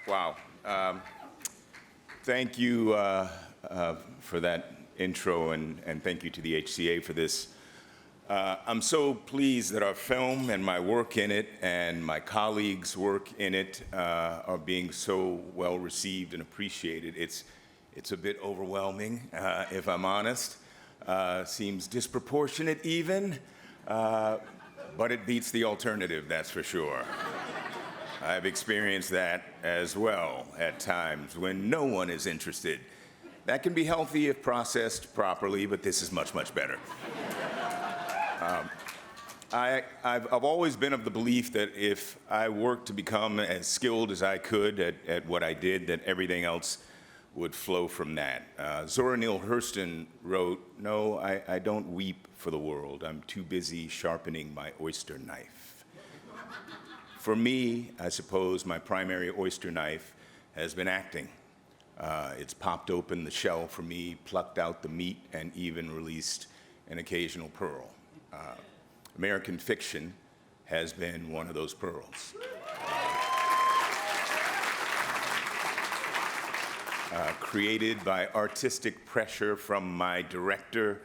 Wow. Thank you for that intro, and thank you to the HCA for this. I'm so pleased that our film and my work in it and my colleagues' work in it are being so well received and appreciated. It's a bit overwhelming, if I'm honest. Seems disproportionate even, but it beats the alternative, that's for sure. I've experienced that as well at times when no one is interested. That can be healthy if processed properly, but this is much, much better. I've always been of the belief that if I worked to become as skilled as I could at what I did, that everything else would flow from that. Zora Neale Hurston wrote, "No, I don't weep for the world. I'm too busy sharpening my oyster knife." For me, I suppose my primary oyster knife has been acting. It's popped open the shell for me, plucked out the meat, and even released an occasional pearl. American fiction has been one of those pearls. Created by artistic pressure from my director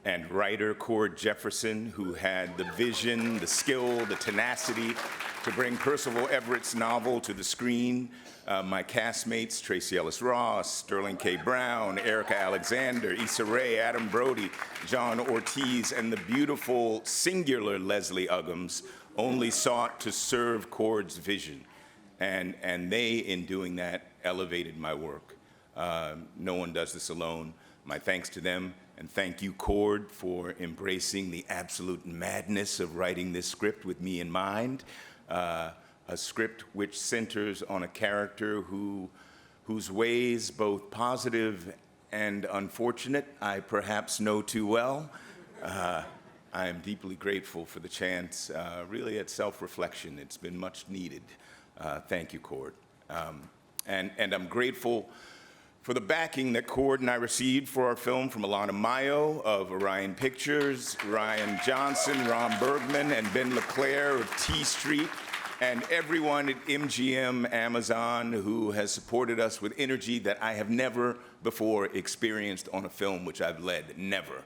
and writer, Cord Jefferson, who had the vision, the skill, the tenacity to bring Percival Everett's novel to the screen. My castmates, Tracee Ellis Ross, Sterling K. Brown, Erica Alexander, Issa Rae, Adam Brody, John Ortiz, and the beautiful, singular Leslie Uggams only sought to serve Cord's vision. And they, in doing that, elevated my work. No one does this alone. My thanks to them, and thank you, Cord, for embracing the absolute madness of writing this script with me in mind. A script which centers on a character whose ways, both positive and unfortunate, I perhaps know too well. I am deeply grateful for the chance, really at self-reflection. It's been much needed. Thank you, Cord. And I'm grateful for the backing that Cord and I received for our film from Alana Mayo of Orion Pictures, Ryan Johnson, Ron Bergman, and Ben LeClaire of T Street, and everyone at MGM Amazon who has supported us with energy that I have never before experienced on a film which I've led, never.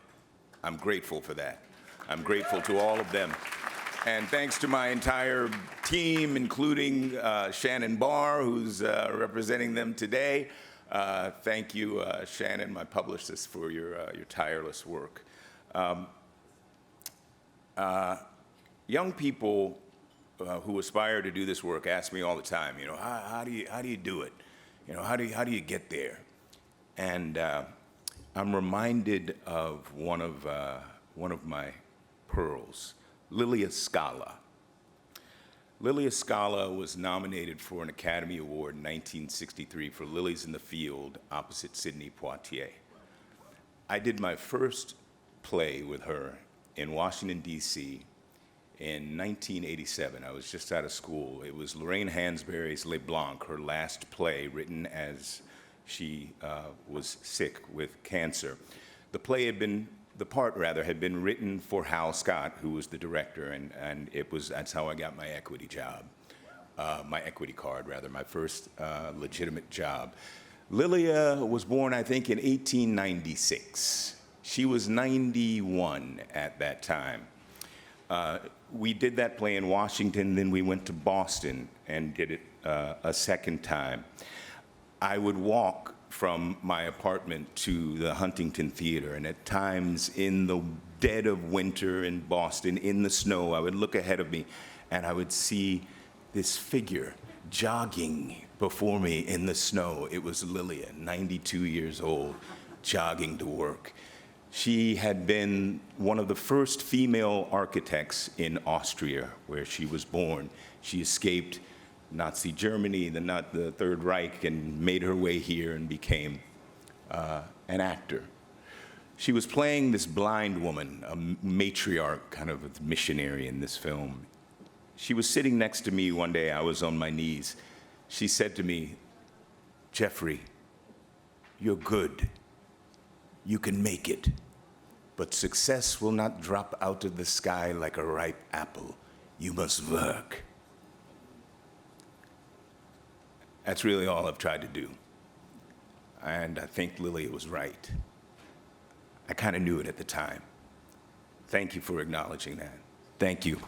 I'm grateful for that. I'm grateful to all of them. And thanks to my entire team, including Shannon Barr, who's representing them today. Thank you, Shannon, my publicist, for your tireless work. Young people who aspire to do this work ask me all the time, you know, how do you do it? You know, how do you get there? And I'm reminded of one of my pearls, Lilia Scala. Lilia Scala was nominated for an Academy Award in 1963 for Lilies in the Field opposite Sidney Poitier. I did my first play with her in Washington, D.C. in 1987. I was just out of school. It was Lorraine Hansberry's Les Blancs, her last play written as she was sick with cancer. The part had been written for Hal Scott, who was the director, and that's how I got my equity job, my equity card, rather, my first legitimate job. Lilia was born, I think, in 1896. She was 91 at that time. We did that play in Washington, then we went to Boston and did it a second time. I would walk from my apartment to the Huntington Theater, and at times in the dead of winter in Boston, in the snow, I would look ahead of me and I would see this figure jogging before me in the snow. It was Lilia, 92 years old, jogging to work. She had been one of the first female architects in Austria, where she was born. She escaped Nazi Germany, the Third Reich, and made her way here and became an actor. She was playing this blind woman, a matriarch, kind of a missionary in this film. She was sitting next to me one day. I was on my knees. She said to me, "Jeffrey, you're good. You can make it. But success will not drop out of the sky like a ripe apple. You must work." That's really all I've tried to do. And I think Lily was right. I kind of knew it at the time. Thank you for acknowledging that. Thank you.